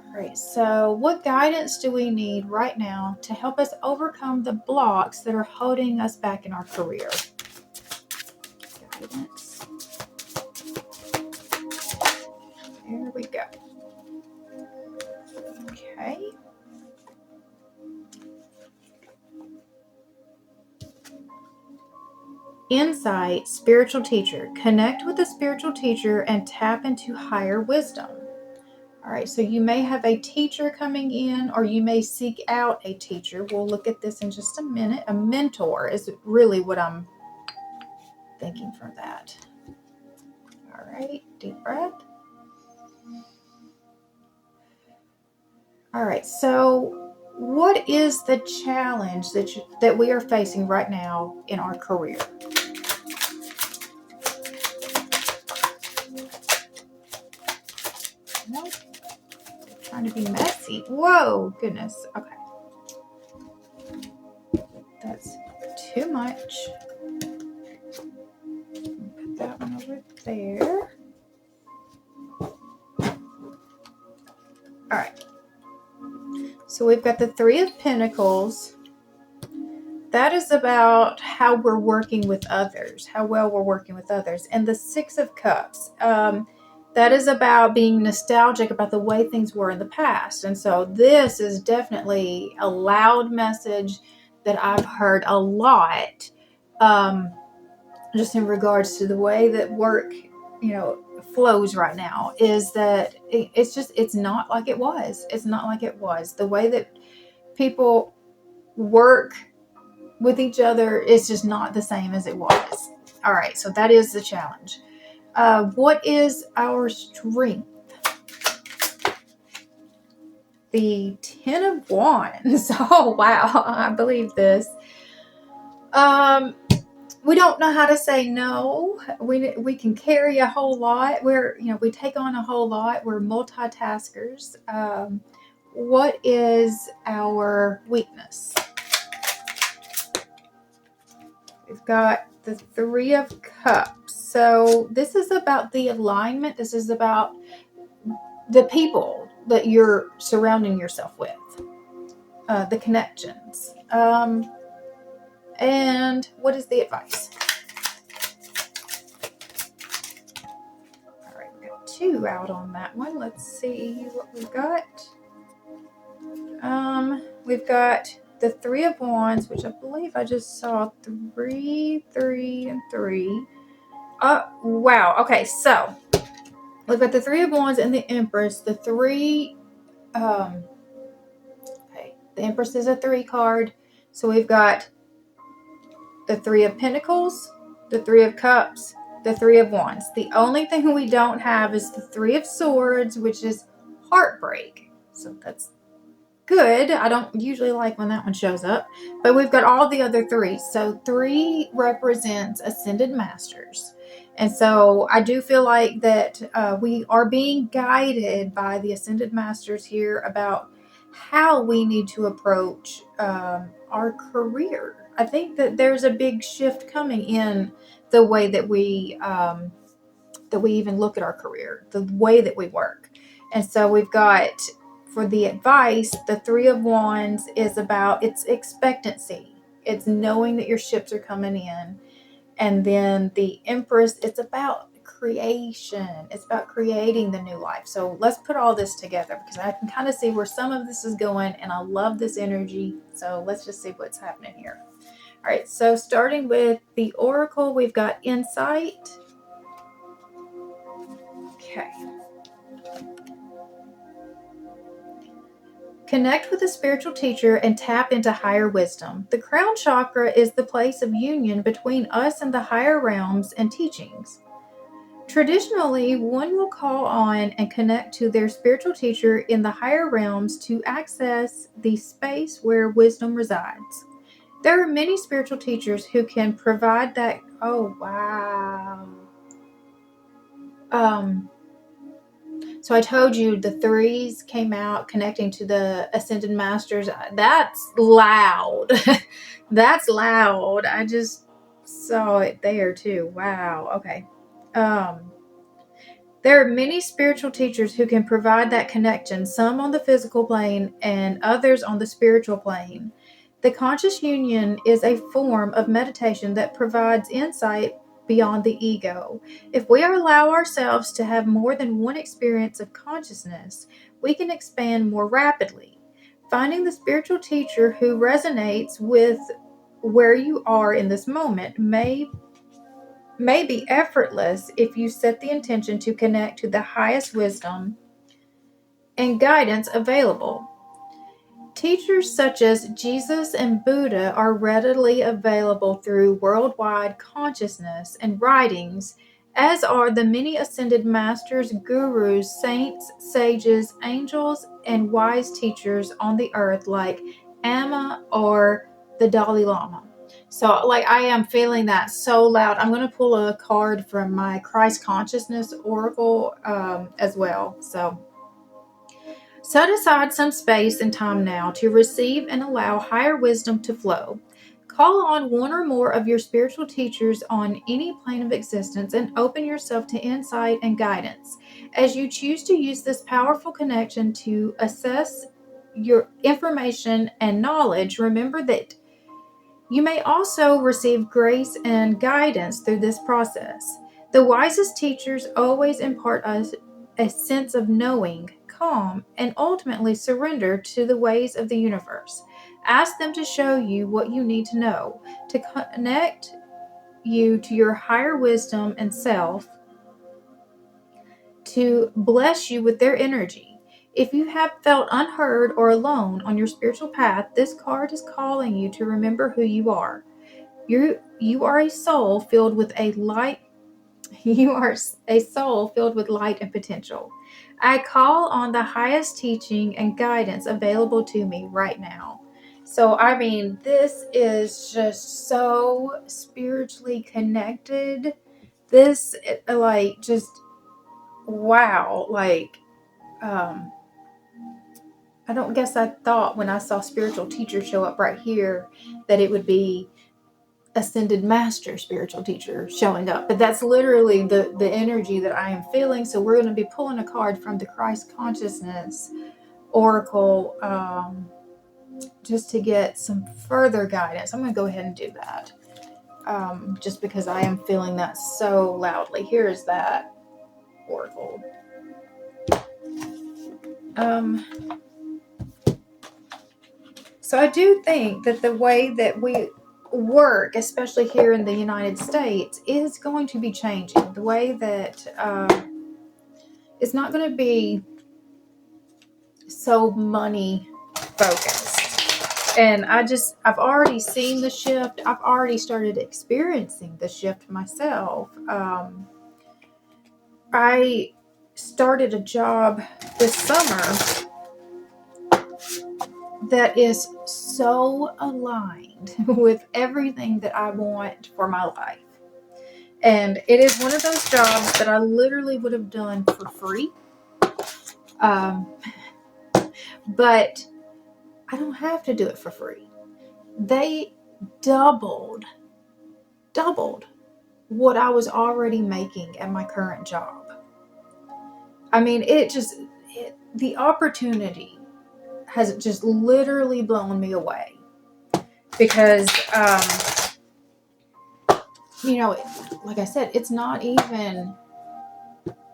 All right, so what guidance do we need right now to help us overcome the blocks that are holding us back in our career? Guidance. There we go. Okay. Insight, spiritual teacher. Connect with a spiritual teacher and tap into higher wisdom. All right, so you may have a teacher coming in, or you may seek out a teacher. We'll look at this in just a minute. A mentor is really what I'm thinking from that. All right, deep breath. All right, so what is the challenge that we are facing right now in our career? Nope. Trying to be messy. Whoa, goodness. Okay. That's too much. Put that one over there. All right. So we've got the Three of Pentacles. That is about how we're working with others, how well we're working with others. And the Six of Cups. That is about being nostalgic about the way things were in the past. And so this is definitely a loud message that I've heard a lot, just in regards to the way that work, flows right now, is that it's not like it was. It's not like it was. The way that people work with each other is just not the same as it was. All right, so that is the challenge. What is our strength? The 10 of Wands. Oh, wow. I believe this. We don't know how to say no. We can carry a whole lot. We take on a whole lot. We're multitaskers. What is our weakness? We've got the 3 of Cups. So this is about the alignment. This is about the people that you're surrounding yourself with, the connections. And what is the advice? All right, we got 2 out on that one. Let's see what we've got. We've got the 3 of Wands, which I believe I just saw 3, 3, and 3. Wow. Okay, so we've got the 3 of Wands and the Empress. The 3, okay, the Empress is a 3 card. So we've got the 3 of Pentacles, the 3 of Cups, the 3 of Wands. The only thing we don't have is the 3 of Swords, which is heartbreak. So that's good. I don't usually like when that one shows up, but we've got all the other 3. So 3 represents Ascended Masters. And so I do feel like that we are being guided by the Ascended Masters here about how we need to approach our career. I think that there's a big shift coming in the way that we even look at our career, the way that we work. And so we've got, for the advice, the 3 of Wands is about its expectancy. It's knowing that your ships are coming in. And then the Empress, it's about creation. It's about creating the new life. So let's put all this together, because I can kind of see where some of this is going, and I love this energy. So let's just see what's happening here. All right, so starting with the Oracle, we've got Insight. Okay. Connect with a spiritual teacher and tap into higher wisdom. The crown chakra is the place of union between us and the higher realms and teachings. Traditionally, one will call on and connect to their spiritual teacher in the higher realms to access the space where wisdom resides. There are many spiritual teachers who can provide that. Oh, wow. So I told you the 3s came out connecting to the Ascended Masters. That's loud. That's loud. I just saw it there too. Wow. Okay. There are many spiritual teachers who can provide that connection, some on the physical plane and others on the spiritual plane. The conscious union is a form of meditation that provides insight beyond the ego. If we allow ourselves to have more than one experience of consciousness, we can expand more rapidly. Finding the spiritual teacher who resonates with where you are in this moment may be effortless if you set the intention to connect to the highest wisdom and guidance available. Teachers such as Jesus and Buddha are readily available through worldwide consciousness and writings, as are the many ascended masters, gurus, saints, sages, angels, and wise teachers on the earth like Amma or the Dalai Lama. So, I am feeling that so loud. I'm going to pull a card from my Christ Consciousness Oracle as well. So, set aside some space and time now to receive and allow higher wisdom to flow. Call on one or more of your spiritual teachers on any plane of existence and open yourself to insight and guidance. As you choose to use this powerful connection to assess your information and knowledge, remember that you may also receive grace and guidance through this process. The wisest teachers always impart a sense of knowing, calm, and ultimately surrender to the ways of the universe. Ask them to show you what you need to know, to connect you to your higher wisdom and self, to bless you with their energy. If you have felt unheard or alone on your spiritual path, this card is calling you to remember who you are. You are a soul filled with a light. You are a soul filled with light and potential. I call on the highest teaching and guidance available to me right now. So, I mean, this is just so spiritually connected. This, like, just wow. Like, I don't guess I thought when I saw spiritual teacher show up right here that it would be ascended master spiritual teacher showing up, but that's literally the energy that I am feeling. So we're going to be pulling a card from the Christ consciousness oracle, just to get some further guidance. I'm going to go ahead and do that, just because I am feeling that so loudly. Here is that oracle. So I do think that the way that we work, especially here in the United States, is going to be changing. The way that it's not going to be so money focused. And I've already seen the shift. I've already started experiencing the shift myself. I started a job this summer that is so aligned with everything that I want for my life. And it is one of those jobs that I literally would have done for free. But I don't have to do it for free. They doubled what I was already making at my current job. I mean, the opportunity has just literally blown me away. Because, like I said, it's not even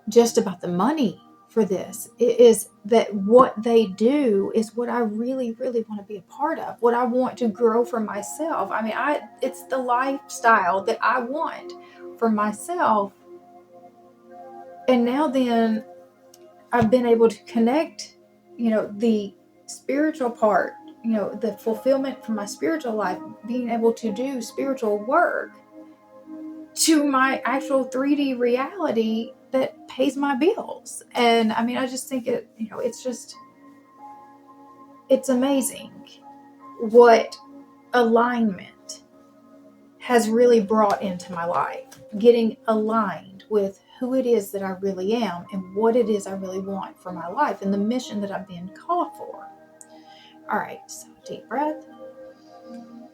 just about the money for this. It is that what they do is what I really, really want to be a part of, what I want to grow for myself. I mean, it's the lifestyle that I want for myself. And now then I've been able to connect, the spiritual part, the fulfillment for my spiritual life, being able to do spiritual work to my actual 3D reality that pays my bills. And I mean, I just think it's amazing what alignment has really brought into my life. Getting aligned with who it is that I really am and what it is I really want for my life and the mission that I've been called for. All right, so deep breath. All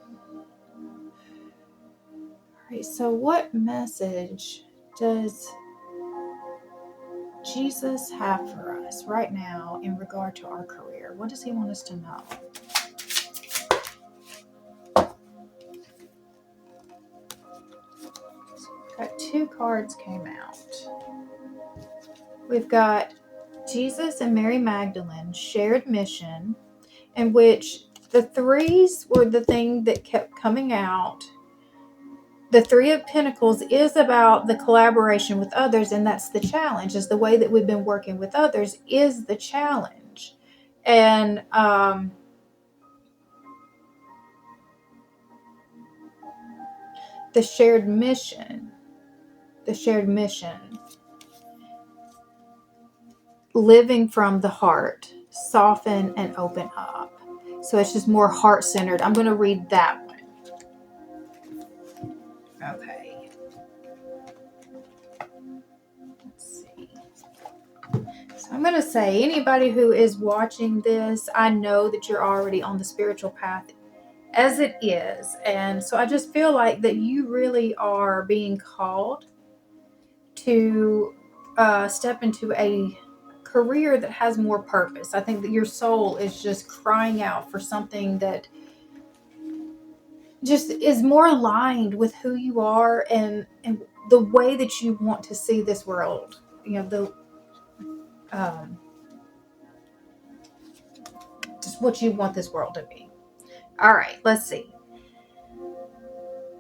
right, so what message does Jesus have for us right now in regard to our career? What does he want us to know? Got 2 cards came out. We've got Jesus and Mary Magdalene shared mission, in which the 3s were the thing that kept coming out. The 3 of Pentacles is about the collaboration with others, and that's the challenge, is the way that we've been working with others is the challenge. And the shared mission, living from the heart, soften and open up. So it's just more heart-centered. I'm going to read that one. Okay. Let's see. So I'm going to say, anybody who is watching this, I know that you're already on the spiritual path as it is. And so I just feel like that you really are being called to step into a career that has more purpose. I think that your soul is just crying out for something that just is more aligned with who you are and the way that you want to see this world. just what you want this world to be. All right, let's see.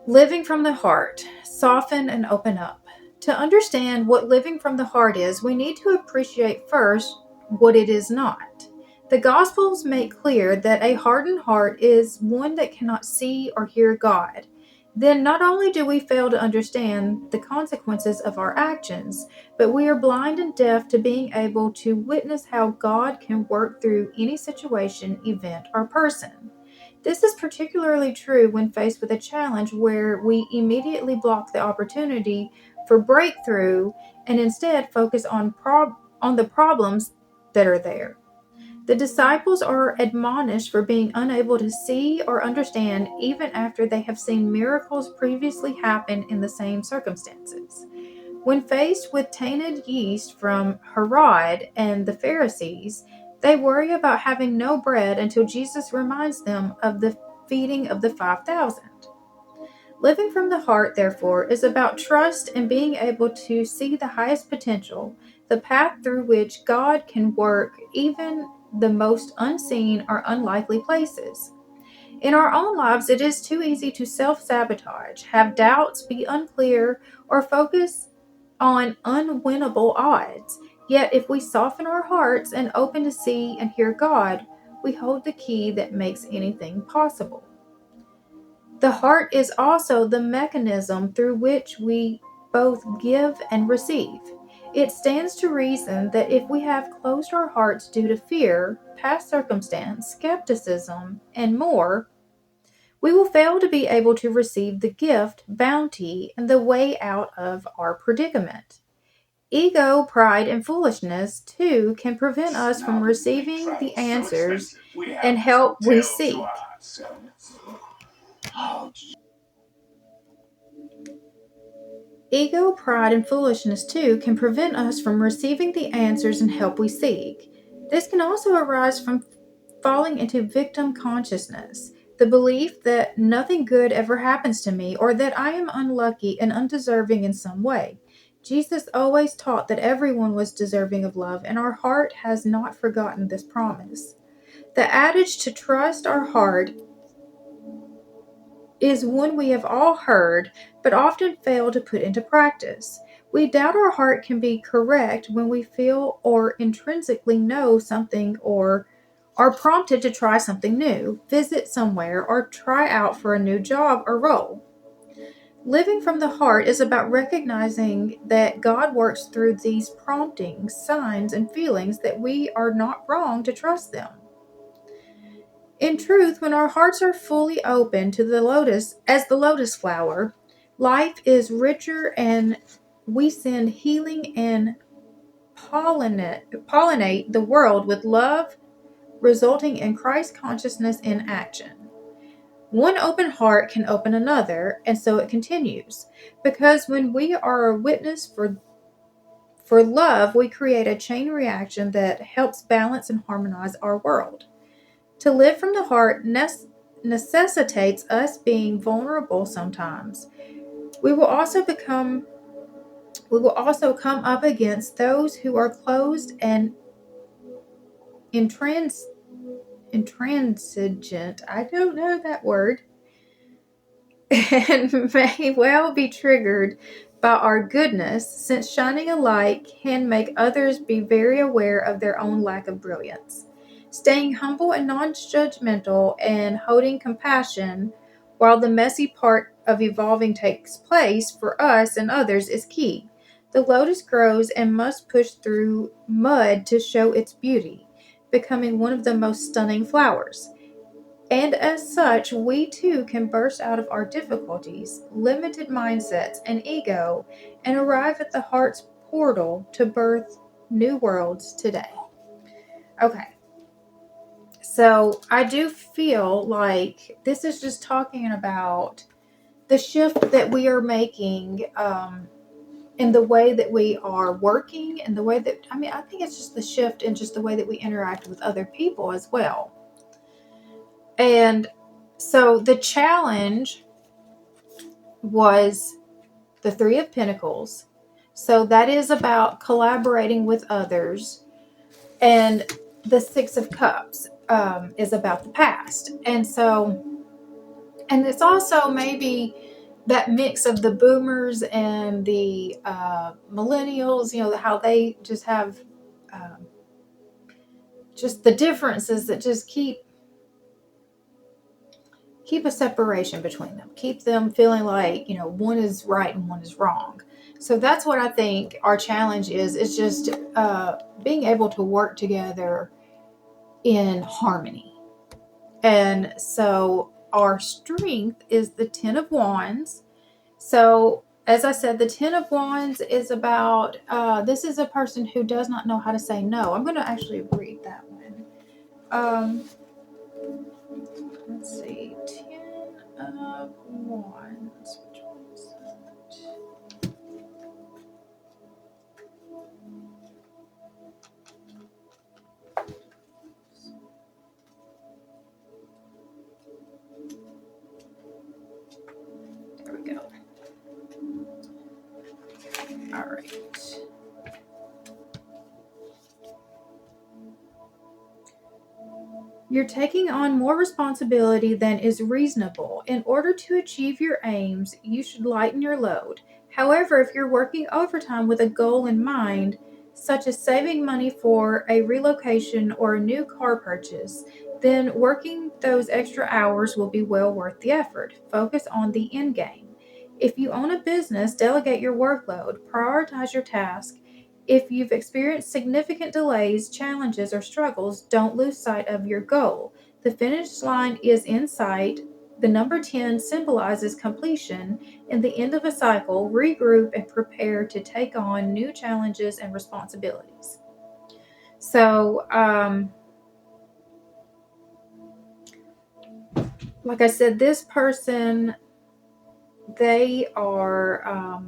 Living from the heart, soften and open up. To understand what living from the heart is, we need to appreciate first what it is not. The Gospels make clear that a hardened heart is one that cannot see or hear God. Then not only do we fail to understand the consequences of our actions, but we are blind and deaf to being able to witness how God can work through any situation, event, or person. This is particularly true when faced with a challenge where we immediately block the opportunity for breakthrough and instead focus on the problems that are there. The disciples are admonished for being unable to see or understand even after they have seen miracles previously happen in the same circumstances. When faced with tainted yeast from Herod and the Pharisees, they worry about having no bread until Jesus reminds them of the feeding of the 5,000. Living from the heart, therefore, is about trust and being able to see the highest potential, the path through which God can work even the most unseen or unlikely places. In our own lives, it is too easy to self-sabotage, have doubts, be unclear, or focus on unwinnable odds. Yet, if we soften our hearts and open to see and hear God, we hold the key that makes anything possible. The heart is also the mechanism through which we both give and receive. It stands to reason that if we have closed our hearts due to fear, past circumstance, skepticism, and more, we will fail to be able to receive the gift, bounty, and the way out of our predicament. Ego, pride, and foolishness, too, can prevent us from receiving the answers and help we seek. Ego, pride, and foolishness, too, can prevent us from receiving the answers and help we seek. This can also arise from falling into victim consciousness, the belief that nothing good ever happens to me or that I am unlucky and undeserving in some way. Jesus always taught that everyone was deserving of love, and our heart has not forgotten this promise. The adage to trust our heart is one we have all heard, but often fail to put into practice. We doubt our heart can be correct when we feel or intrinsically know something or are prompted to try something new, visit somewhere, or try out for a new job or role. Living from the heart is about recognizing that God works through these promptings, signs, and feelings that we are not wrong to trust them. In truth, when our hearts are fully open to the lotus flower, life is richer and we send healing and pollinate the world with love, resulting in Christ consciousness in action. One open heart can open another, and so it continues. Because when we are a witness for love, we create a chain reaction that helps balance and harmonize our world. To live from the heart necessitates us being vulnerable sometimes. We will also come up against those who are closed and intransigent. I don't know that word. And may well be triggered by our goodness, since shining a light can make others be very aware of their own lack of brilliance. Staying humble and non-judgmental and holding compassion while the messy part of evolving takes place for us and others is key. The lotus grows and must push through mud to show its beauty, becoming one of the most stunning flowers. And as such, we too can burst out of our difficulties, limited mindsets, and ego and arrive at the heart's portal to birth new worlds today. Okay, so I do feel like this is just talking about the shift that we are making in the way that we are working and the way that, I think it's just the shift in just the way that we interact with other people as well. And so the challenge was the Three of Pentacles. So that is about collaborating with others And the Six of Cups is about the past. And so, and it's also maybe that mix of the boomers and the millennials, you know, how they just have just the differences that just keep a separation between them, keep them feeling like, you know, one is right and one is wrong. So that's what I think our challenge is. It's just being able to work together in harmony. And so our strength is the Ten of Wands. So as I said, the Ten of Wands is about, this is a person who does not know how to say no. I'm going to actually read that one. Let's see, Ten of Wands. Which one is that? There we go. All right. You're taking on more responsibility than is reasonable. In order to achieve your aims, you should lighten your load. However, if you're working overtime with a goal in mind, such as saving money for a relocation or a new car purchase, then working those extra hours will be well worth the effort. Focus on the end game. If you own a business, delegate your workload, prioritize your task. If you've experienced significant delays, challenges, or struggles, don't lose sight of your goal. The finish line is in sight. The number 10 symbolizes completion. In the end of a cycle, regroup and prepare to take on new challenges and responsibilities. So, like I said, this person, they are,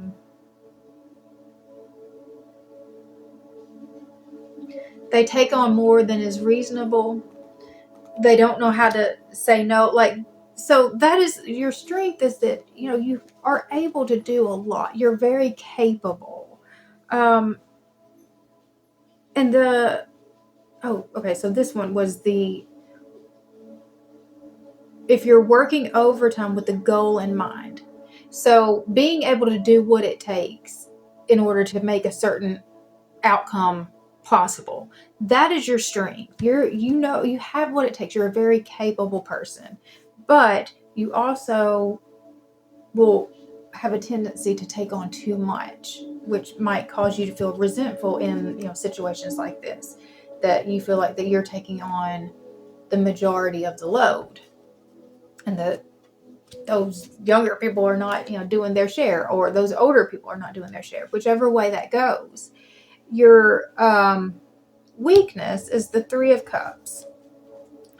they take on more than is reasonable. They don't know how to say no. Like, so that is your strength, is that, you know, you are able to do a lot. You're very capable. And the, oh, okay. So this one was the, if you're working overtime with the goal in mind. So being able to do what it takes in order to make a certain outcome possible. That is your strength. You know, you have what it takes. You're a very capable person, but you also will have a tendency to take on too much, which might cause you to feel resentful in, you know, situations like this, that you feel like that you're taking on the majority of the load, and that those younger people are not, you know, doing their share, or those older people are not doing their share, whichever way that goes. Your weakness is the Three of Cups.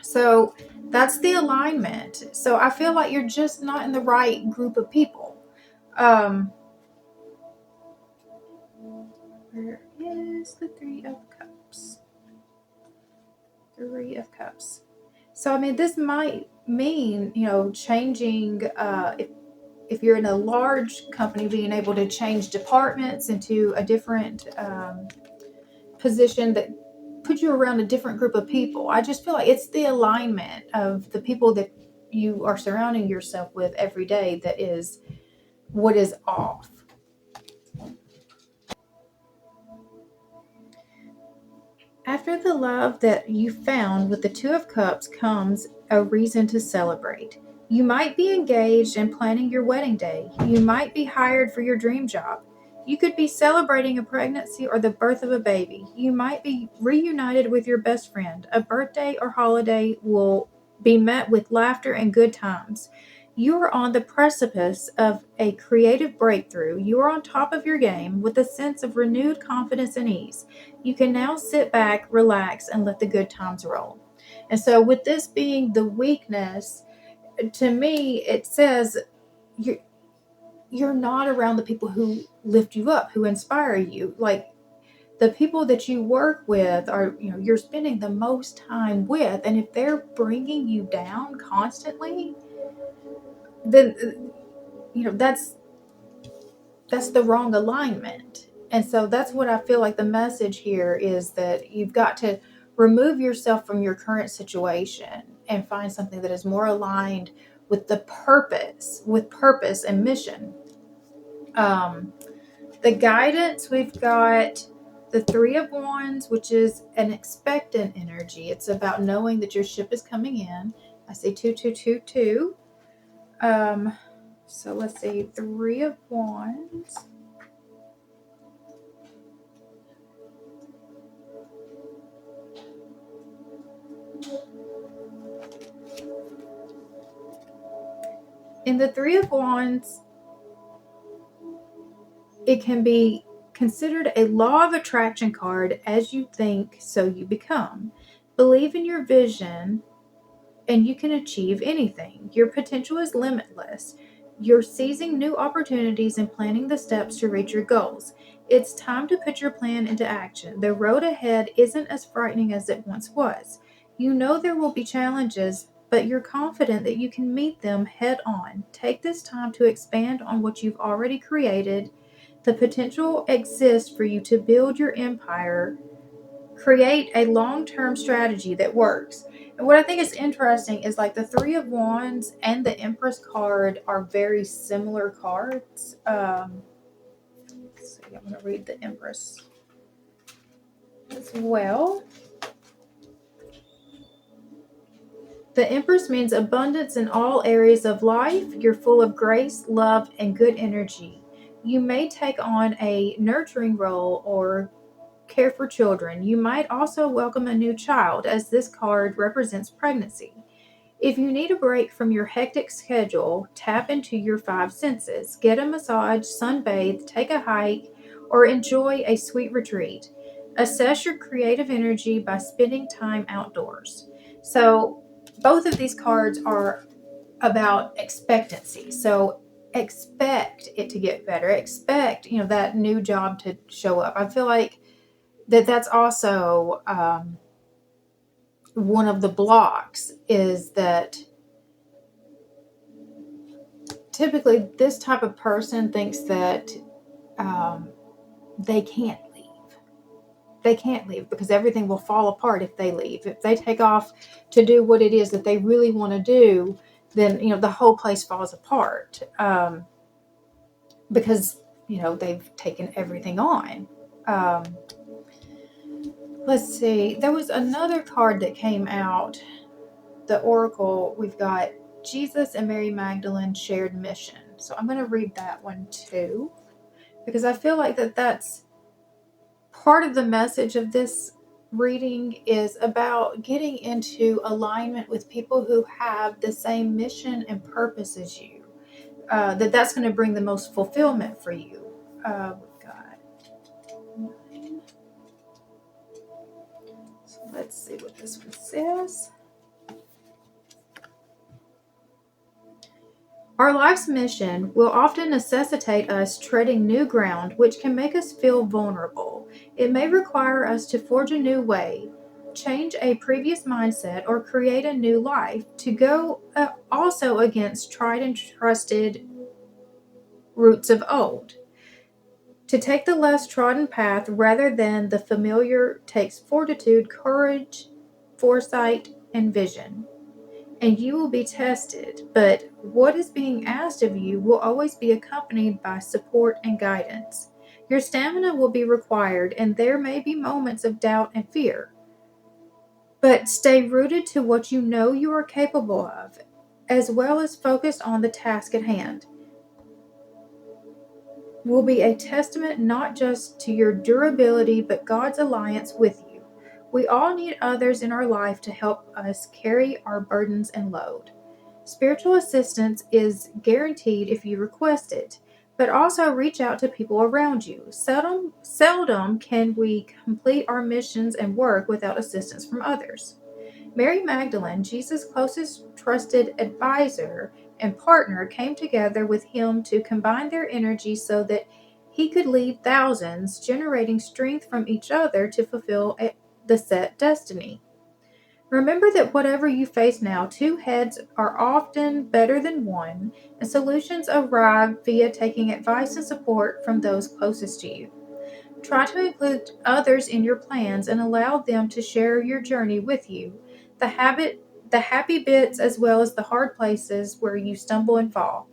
So that's the alignment. So I feel like you're just not in the right group of people. Where is the Three of Cups? Three of Cups. So, I mean, this might mean, you know, changing, if you're in a large company, being able to change departments into a different position that put you around a different group of people. I just feel like it's the alignment of the people that you are surrounding yourself with every day that is what is off. After the love that you found with the Two of Cups comes a reason to celebrate. You might be engaged and planning your wedding day. You might be hired for your dream job. You could be celebrating a pregnancy or the birth of a baby. You might be reunited with your best friend. A birthday or holiday will be met with laughter and good times. You are on the precipice of a creative breakthrough. You are on top of your game with a sense of renewed confidence and ease. You can now sit back, relax, and let the good times roll. And so, with this being the weakness, to me, it says you're not around the people who lift you up, who inspire you. Like, the people that you work with are, you know, you're spending the most time with, and if they're bringing you down constantly, then, you know, that's the wrong alignment. And so that's what I feel like the message here is, that you've got to remove yourself from your current situation and find something that is more aligned with purpose and mission. The guidance, we've got the Three of Wands, which is an expectant energy. It's about knowing that your ship is coming in. I say 2222. So let's see, Three of Wands. In the Three of Wands, it can be considered a law of attraction card. As you think, so you become. Believe in your vision and you can achieve anything. Your potential is limitless. You're seizing new opportunities and planning the steps to reach your goals. It's time to put your plan into action. The road ahead isn't as frightening as it once was. You know there will be challenges, but you're confident that you can meet them head on. Take this time to expand on what you've already created. The potential exists for you to build your empire. Create a long-term strategy that works. And what I think is interesting is, like, the Three of Wands and the Empress card are very similar cards. Let's see, I'm going to read the Empress as well. The Empress means abundance in all areas of life. You're full of grace, love, and good energy. You may take on a nurturing role or care for children. You might also welcome a new child, as this card represents pregnancy. If you need a break from your hectic schedule, tap into your five senses. Get a massage, sunbathe, take a hike, or enjoy a sweet retreat. Assess your creative energy by spending time outdoors. So both of these cards are about expectancy. So expect it to get better. Expect, that new job to show up. I feel like that's also one of the blocks, is that typically this type of person thinks that they can't leave. They can't leave because everything will fall apart if they leave. If they take off to do what it is that they really want to do, then, the whole place falls apart because, they've taken everything on. Let's see. There was another card that came out, the Oracle. We've got Jesus and Mary Magdalene shared mission. So I'm going to read that one too, because I feel like that's part of the message of this reading, is about getting into alignment with people who have the same mission and purpose as you. That's going to bring the most fulfillment for you. We've got 9. So let's see what this one says. Our life's mission will often necessitate us treading new ground, which can make us feel vulnerable. It may require us to forge a new way, change a previous mindset, or create a new life, to go also against tried and trusted roots of old. To take the less trodden path rather than the familiar takes fortitude, courage, foresight, and vision. And you will be tested, but what is being asked of you will always be accompanied by support and guidance. Your stamina will be required, and there may be moments of doubt and fear. But stay rooted to what you know you are capable of, as well as focused on the task at hand. Will be a testament not just to your durability, but God's alliance with you. We all need others in our life to help us carry our burdens and load. Spiritual assistance is guaranteed if you request it, but also reach out to people around you. Seldom can we complete our missions and work without assistance from others. Mary Magdalene, Jesus' closest trusted advisor and partner, came together with him to combine their energy so that he could lead thousands, generating strength from each other to fulfill the set destiny. Remember that whatever you face now, 2 heads are often better than one, and solutions arrive via taking advice and support from those closest to you. Try to include others in your plans and allow them to share your journey with you. The happy bits as well as the hard places where you stumble and fall.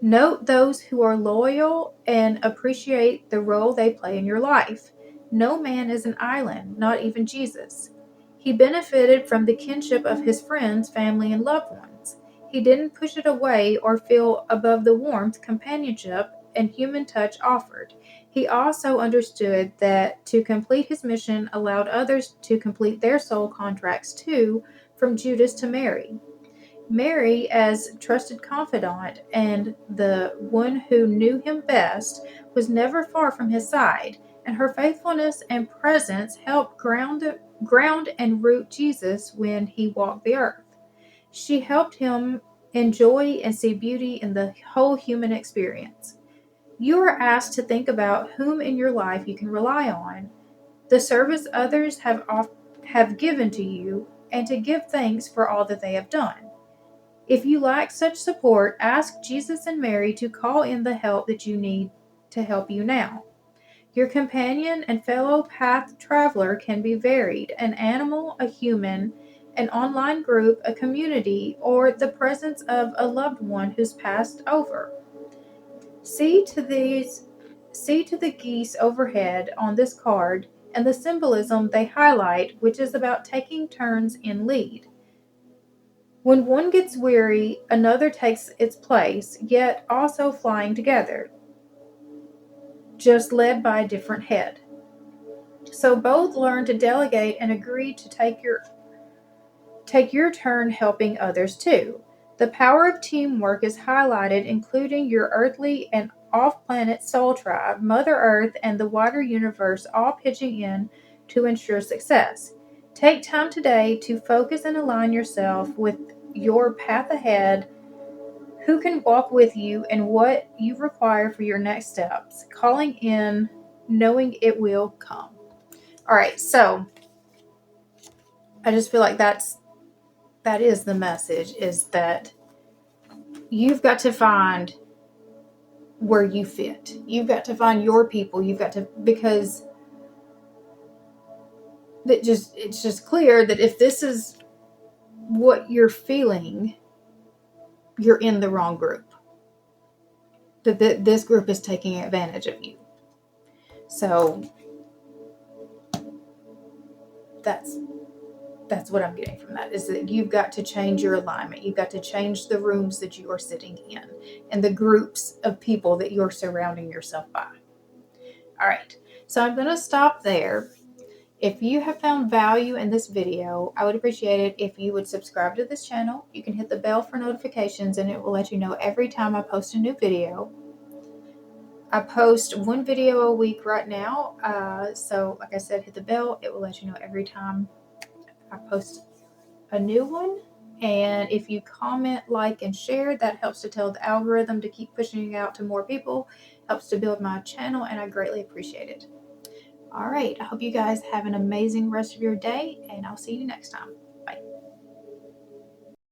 Note those who are loyal and appreciate the role they play in your life. No man is an island, not even Jesus. He benefited from the kinship of his friends, family, and loved ones. He didn't push it away or feel above the warmth, companionship, and human touch offered. He also understood that to complete his mission allowed others to complete their soul contracts too, from Judas to Mary. Mary, as trusted confidant and the one who knew him best, was never far from his side, and her faithfulness and presence helped ground and root Jesus when he walked the earth. She helped him enjoy and see beauty in the whole human experience. You are asked to think about whom in your life you can rely on, the service others have given to you, and to give thanks for all that they have done. If you lack such support, ask Jesus and Mary to call in the help that you need to help you now. Your companion and fellow path traveler can be varied: an animal, a human, an online group, a community, or the presence of a loved one who's passed over. See to the geese overhead on this card and the symbolism they highlight, which is about taking turns in lead. When one gets weary, another takes its place, yet also flying together, just led by a different head. So both learn to delegate and agree to take your turn helping others too. The power of teamwork is highlighted, including your earthly and off-planet soul tribe, Mother Earth, and the wider universe all pitching in to ensure success. Take time today to focus and align yourself with your path ahead, who can walk with you, and what you require for your next steps, calling in, knowing it will come. All right, so I just feel like that is the message, is that you've got to find where you fit. You've got to find your people. You've got to, because it's just clear that if this is what you're feeling, you're in the wrong group. That this group is taking advantage of you. So that's what I'm getting from that, is that you've got to change your alignment. You've got to change the rooms that you are sitting in and the groups of people that you're surrounding yourself by. All right, so I'm going to stop there. If you have found value in this video, I would appreciate it if you would subscribe to this channel. You can hit the bell for notifications, and it will let you know every time I post a new video. I post one video a week right now, so like I said, hit the bell. It will let you know every time I post a new one. And if you comment, like, and share, that helps to tell the algorithm to keep pushing it out to more people, helps to build my channel, and I greatly appreciate it. All right, I hope you guys have an amazing rest of your day, and I'll see you next time.